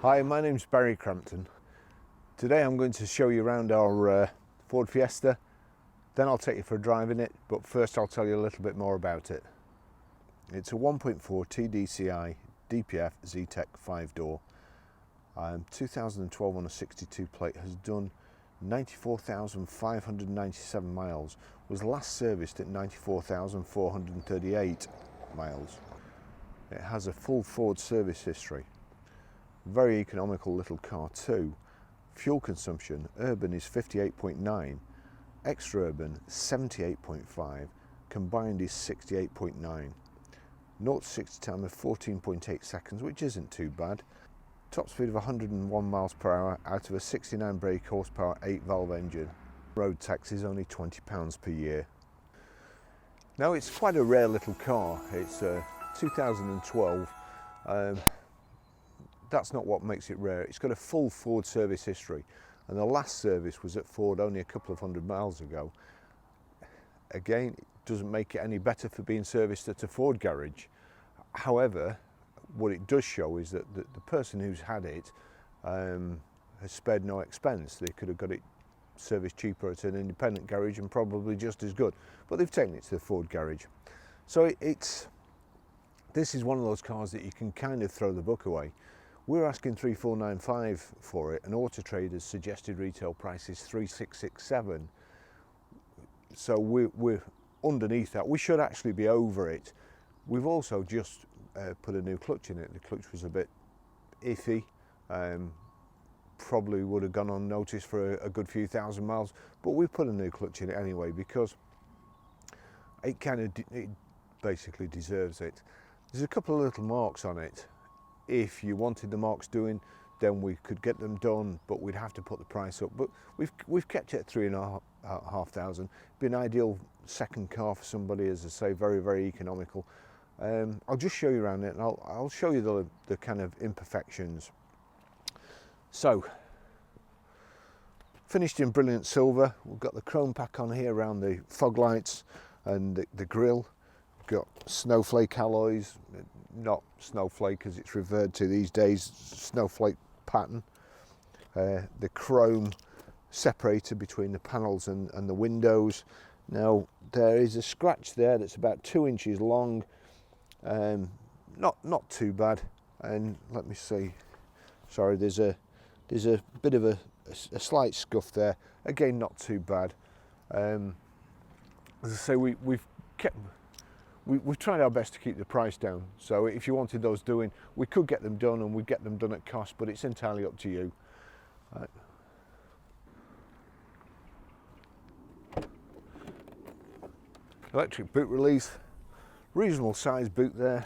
Hi, my name's Barry Crampton. Today I'm going to show you around our Ford Fiesta, then I'll take you for a drive in it, but first I'll tell you a little bit more about it. It's a 1.4 TDCi DPF Zetec 5-door. 2012 on a 62 plate, has done 94,597 miles, was last serviced at 94,438 miles. It has a full Ford service history. Very economical little car too. Fuel consumption, urban is 58.9, extra urban 78.5, combined is 68.9. 0 to 60 time of 14.8 seconds, which isn't too bad. Top speed of 101 miles per hour out of a 69 brake horsepower 8 valve engine. Road tax is only £20 per year. Now it's quite a rare little car. It's 2012. That's not what makes it rare. It's got a full Ford service history, and the last service was at Ford only a couple of hundred miles ago. Again, it doesn't make it any better for being serviced at a Ford garage. However, what it does show is that the person who's had it has spared no expense. They could have got it serviced cheaper at an independent garage and probably just as good, but they've taken it to the Ford garage. So this is one of those cars that you can kind of throw the book away. We're asking 3,495 for it, and Auto Trader's suggested retail price is 3,667. So we're underneath that. We should actually be over it. We've also just put a new clutch in it. The clutch was a bit iffy. Probably would have gone unnoticed for a good few thousand miles, but we've put a new clutch in it anyway because it basically deserves it. There's a couple of little marks on it. If you wanted the marks doing, then we could get them done, but we'd have to put the price up. But we've kept it at 3,500. Be an ideal second car for somebody, as I say, very, very economical. I'll just show you around it, and I'll show you the kind of imperfections. So, finished in brilliant silver. We've got the chrome pack on here around the fog lights and the grille. We've got snowflake alloys, not snowflake as it's referred to these days, snowflake pattern. The chrome separator between the panels and the windows. Now there is a scratch there that's about 2 inches long, not too bad. And let me see, sorry, there's a bit of a slight scuff there, again not too bad. As I say, we've tried our best to keep the price down, so if you wanted those doing, we could get them done, and we'd get them done at cost, but it's entirely up to you. Electric boot release, reasonable size boot there.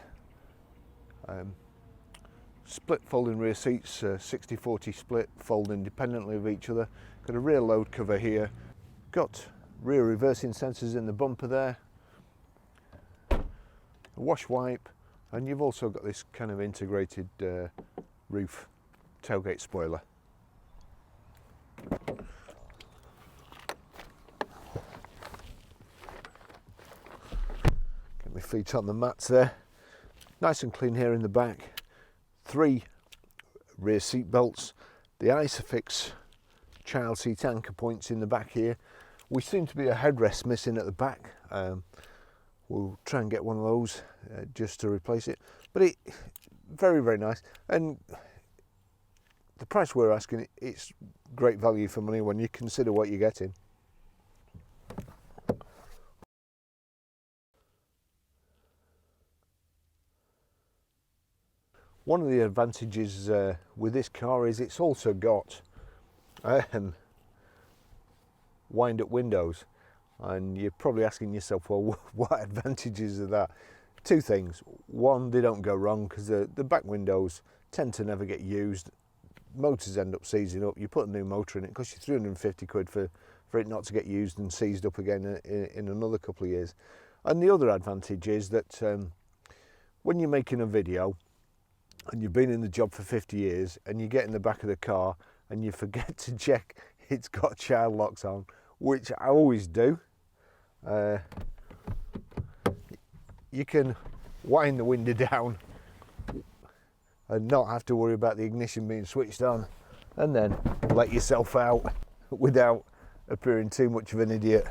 Split folding rear seats, 60-40 split, fold independently of each other. Got a rear load cover here. Got rear reversing sensors in the bumper there. A wash wipe, and you've also got this kind of integrated roof tailgate spoiler. Get my feet on the mats there. Nice and clean here in the back. 3 rear seat belts, the Isofix child seat anchor points in the back here. We seem to be a headrest missing at the back. We'll try and get one of those just to replace it, but very, very nice. And the price we're asking, it's great value for money when you consider what you're getting. One of the advantages with this car is it's also got wind-up windows, and you're probably asking yourself, well, what advantages are that? 2 things. One, they don't go wrong because the back windows tend to never get used. Motors end up seizing up. You put a new motor in it, it costs you 350 quid for it not to get used and seized up again in another couple of years. And the other advantage is that when you're making a video and you've been in the job for 50 years and you get in the back of the car and you forget to check it's got child locks on, which I always do, you can wind the window down and not have to worry about the ignition being switched on, and then let yourself out without appearing too much of an idiot.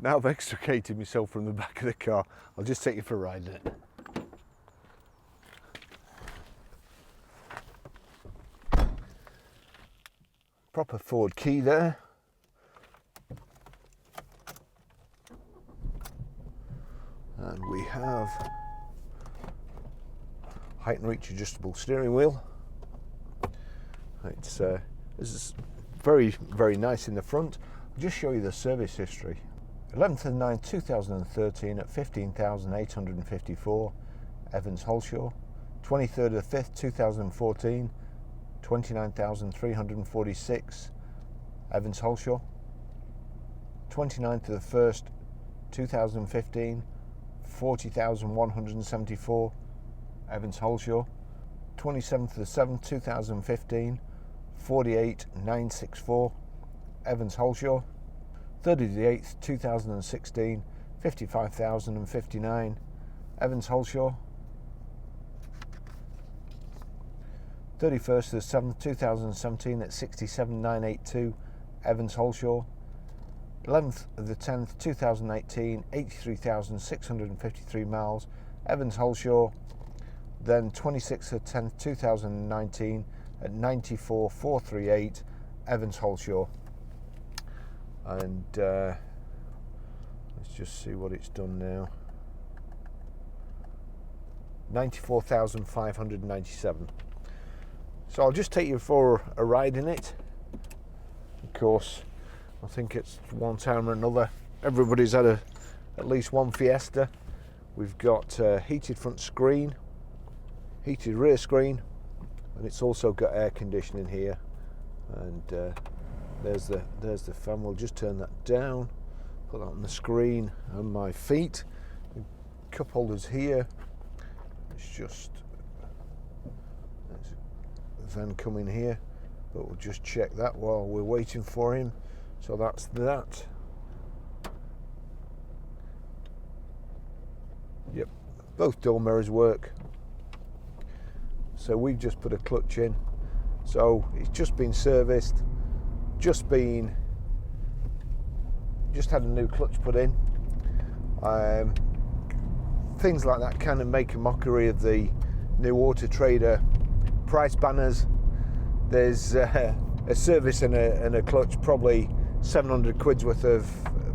Now I've extricated myself from the back of the car, I'll just take you for a ride in it. Proper Ford key there. And we have height and reach adjustable steering wheel. This is very, very nice in the front. I'll just show you the service history. 11th of the 9th 2013 at 15,854 Evans Holshaw. 23rd of the 5th 2014 29,346 Evans Holshaw. 29th of the 1st 2015 40,174 Evans Holshaw. 27th of the 7th 2015 48,964 Evans Holshaw. 30th of the 8th 2016 55,059 Evans Holshaw. 31st of the 7th 2017 at 67,982 Evans Holshaw. 11th of the 10th 2018 83,653 miles Evans Holshaw. Then 26th of the 10th 2019 at 94,438 Evans Holshaw. And let's just see what it's done now. 94,597. So I'll just take you for a ride in it. Of course, I think it's one time or another, everybody's had at least one Fiesta. We've got heated front screen, heated rear screen, and it's also got air conditioning here. And there's the fan. We'll just turn that down, put that on the screen, and my feet. Cup holders here. It's just there's a van coming here, but we'll just check that while we're waiting for him. So that's that. Yep, both door mirrors work. So we've just put a clutch in. So it's just been serviced. Just had a new clutch put in. Things like that kind of make a mockery of the new Auto Trader price banners. There's a service and a clutch, probably 700 quid's worth of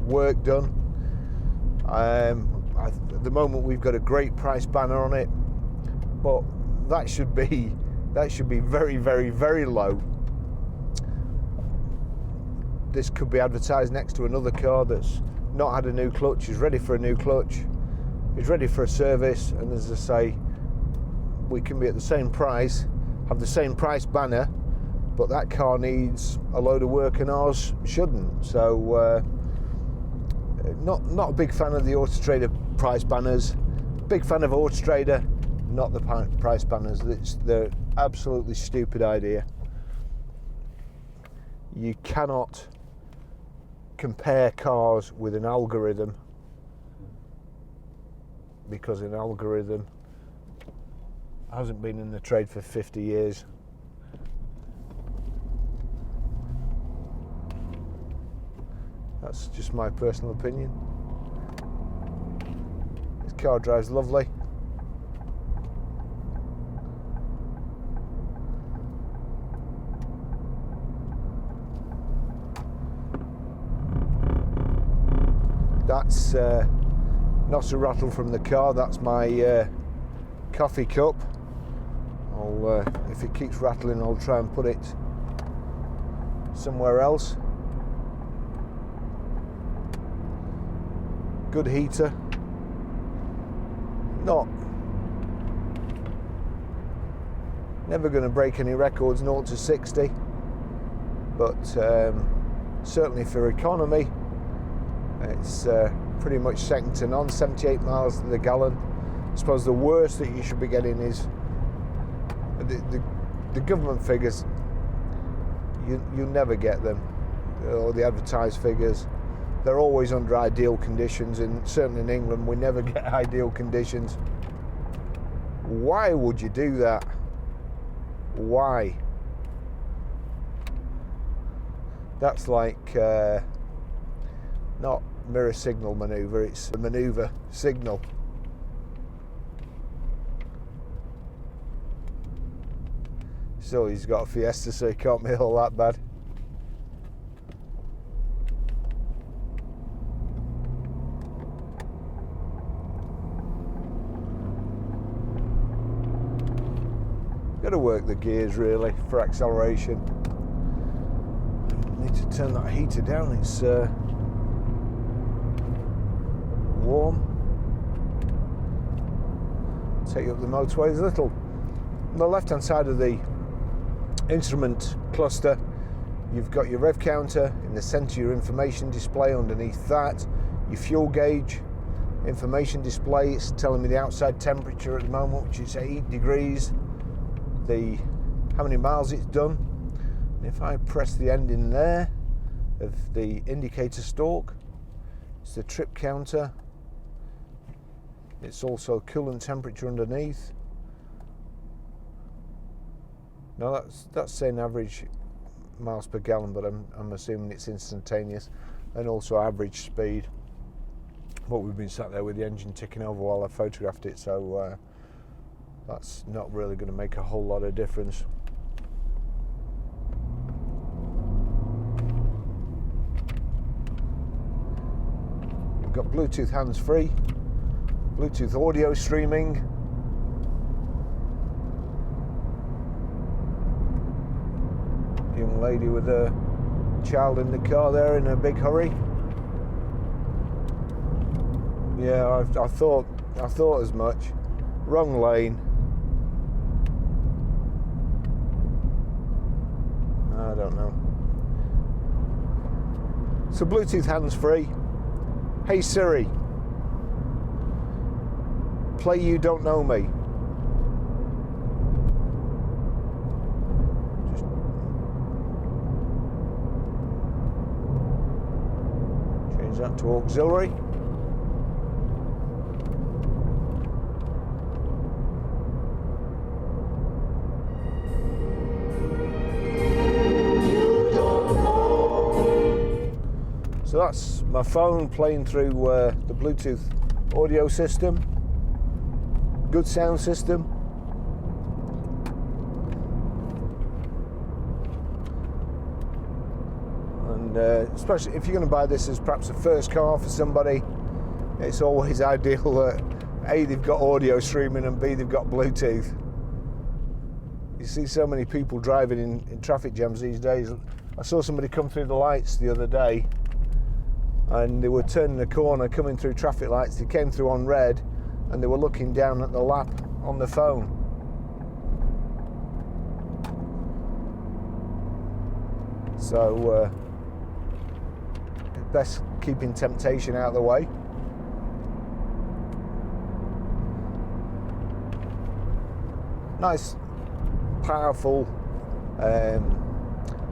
work done. At the moment we've got a great price banner on it, but that should be very, very, very low. This could be advertised next to another car that's not had a new clutch, is ready for a new clutch, is ready for a service, and as I say, we can be at the same price, have the same price banner, but that car needs a load of work and ours shouldn't. So not a big fan of the Auto Trader price banners. Big fan of Auto Trader, not the price banners. They're absolutely stupid idea. You cannot compare cars with an algorithm, because an algorithm hasn't been in the trade for 50 years. That's just my personal opinion. This car drives lovely. That's not a rattle from the car, that's my coffee cup. If it keeps rattling, I'll try and put it somewhere else. Good heater. Never going to break any records 0 to 60, but certainly for economy, it's pretty much second to none. 78 miles to the gallon. I suppose the worst that you should be getting is the government figures. You never get them. or the advertised figures. They're always under ideal conditions, and certainly in England we never get ideal conditions. Why would you do that? Why? That's like not mirror signal manoeuvre, it's a manoeuvre signal. So he's got a Fiesta, so he can't be all that bad. Got to work the gears really for acceleration. Need to turn that heater down, it's warm. Take you up the motorway. There's a little on the left hand side of the instrument cluster, you've got your rev counter, in the centre your information display, underneath that your fuel gauge information display. It's telling me the outside temperature at the moment, which is 8 degrees, how many miles it's done. And if I press the end in there of the indicator stalk, it's the trip counter. It's also coolant temperature underneath. Now that's saying average miles per gallon, but I'm assuming it's instantaneous, and also average speed. But we've been sat there with the engine ticking over while I photographed it, so that's not really going to make a whole lot of difference. We've got Bluetooth hands-free, Bluetooth audio streaming, young lady with a child in the car there in a big hurry. Yeah, I thought as much. Wrong lane. I don't know. So Bluetooth hands-free. Hey Siri, play You Don't Know Me. Just change that to auxiliary. So that's my phone playing through the Bluetooth audio system. Good sound system. And especially if you're going to buy this as perhaps a first car for somebody, it's always ideal that A, they've got audio streaming, and B, they've got Bluetooth. You see so many people driving in traffic jams these days. I saw somebody come through the lights the other day, and they were turning a corner, coming through traffic lights. They came through on red, and they were looking down at the lap on the phone. So best keeping temptation out of the way. Nice, powerful,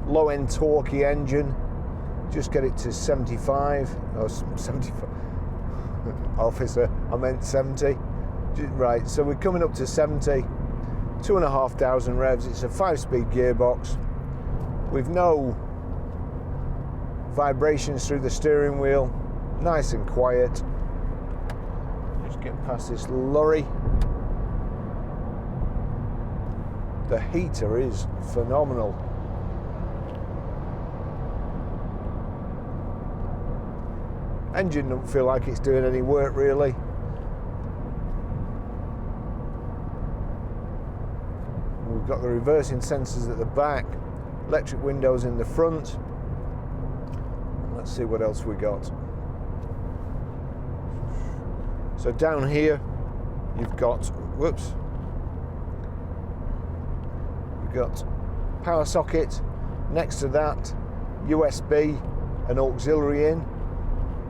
low-end torquey engine. Just get it to 75, or 75, officer, I meant 70. Right, so we're coming up to 70, 2,500 revs. It's a 5-speed gearbox with no vibrations through the steering wheel, nice and quiet. Just get past this lorry. The heater is phenomenal. Engine don't feel like it's doing any work really. We've got the reversing sensors at the back, electric windows in the front. Let's see what else we got. So down here you've got, you've got power socket, next to that USB and auxiliary in,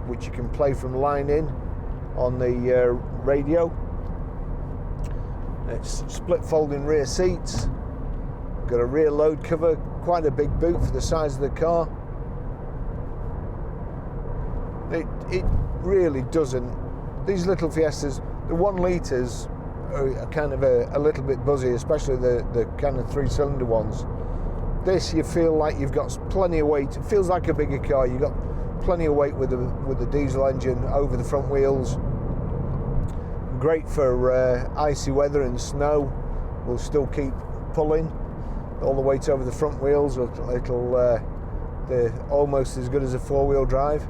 which you can play from line in on the radio. It's split folding rear seats, got a rear load cover, quite a big boot for the size of the car. It really doesn't. These little Fiestas, the 1 litres are kind of a little bit buzzy, especially the kind of 3-cylinder ones. This, you feel like you've got plenty of weight. It feels like a bigger car. You've got plenty of weight with the diesel engine over the front wheels. Great for icy weather and snow. Will still keep pulling. All the weight over the front wheels. They're almost as good as a 4-wheel drive.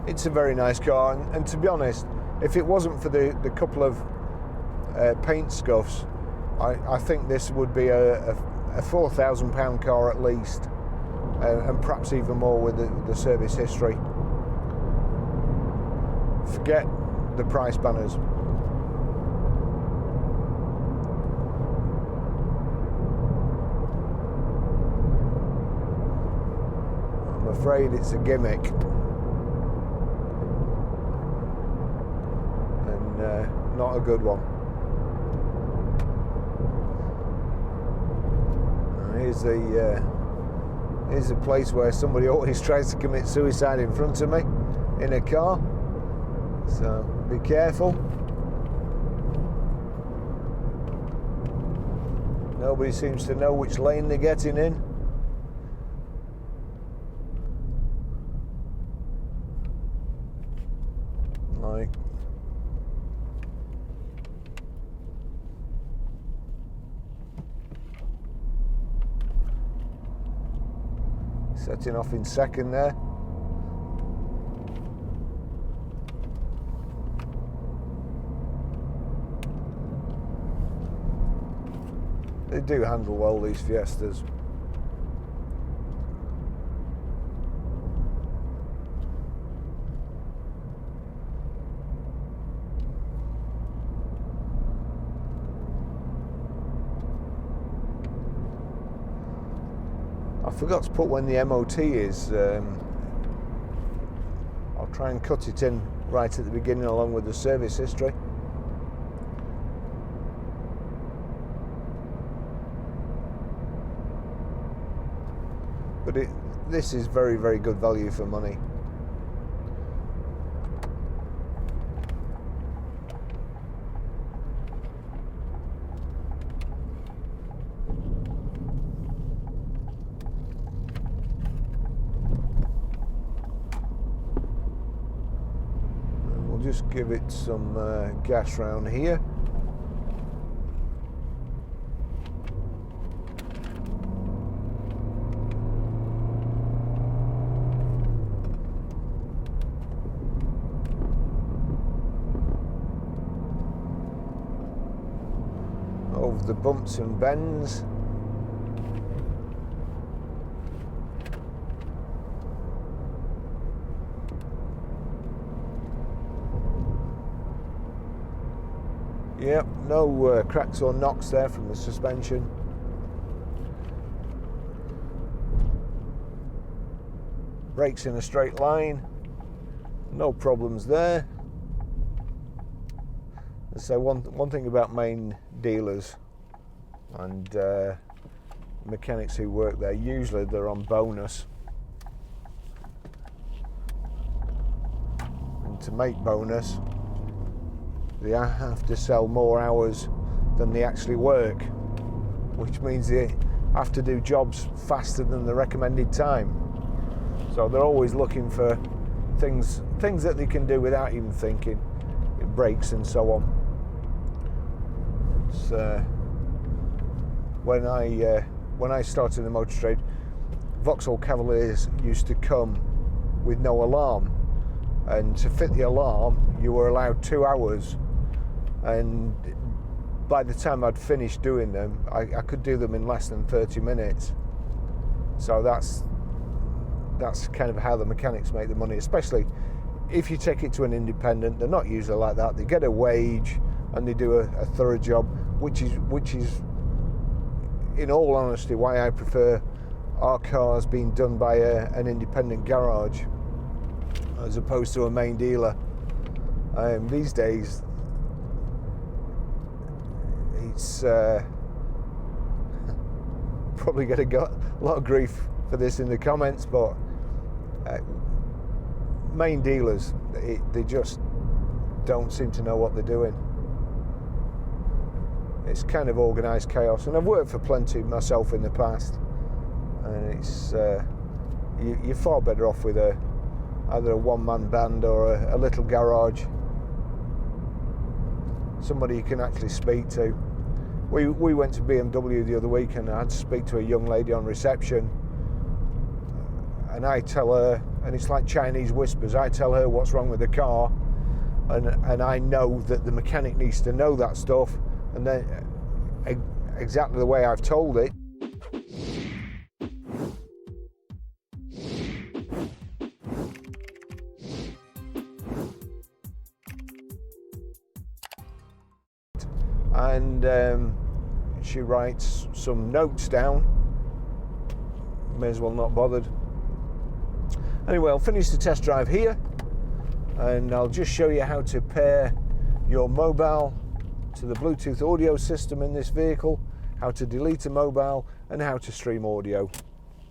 It's a very nice car, and to be honest, if it wasn't for the couple of paint scuffs, I think this would be a £4,000 car at least, and perhaps even more with the service history. Forget the price banners. I'm afraid it's a gimmick. Not a good one. Here's the place where somebody always tries to commit suicide in front of me in a car, so be careful. Nobody seems to know which lane they're getting in. Like, setting off in second there. They do handle well, these Fiestas. I forgot to put when the MOT is. I'll try and cut it in right at the beginning along with the service history. But this is very, very good value for money. Just give it some gas round here. Over the bumps and bends. Yep, no cracks or knocks there from the suspension. Brakes in a straight line, no problems there. So one thing about main dealers and mechanics who work there, usually they're on bonus. And to make bonus, they have to sell more hours than they actually work, which means they have to do jobs faster than the recommended time. So they're always looking for things that they can do without even thinking, brakes and so on. It's, when I started in the motor trade, Vauxhall Cavaliers used to come with no alarm, and to fit the alarm you were allowed 2 hours. And by the time I'd finished doing them, I could do them in less than 30 minutes. So that's kind of how the mechanics make the money, especially if you take it to an independent. They're not usually like that. They get a wage and they do a thorough job, which is, in all honesty, why I prefer our cars being done by an independent garage as opposed to a main dealer. These days, probably get a lot of grief for this in the comments, but main dealers, they just don't seem to know what they're doing. It's kind of organised chaos, and I've worked for plenty myself in the past, and it's you're far better off with either a one-man band or a little garage, somebody you can actually speak to. We went to BMW the other week, and I had to speak to a young lady on reception, and I tell her, and it's like Chinese whispers, I tell her what's wrong with the car, and I know that the mechanic needs to know that stuff, and then exactly the way I've told it. And she writes some notes down. May as well not bothered. Anyway, I'll finish the test drive here, and I'll just show you how to pair your mobile to the Bluetooth audio system in this vehicle, how to delete a mobile, and how to stream audio.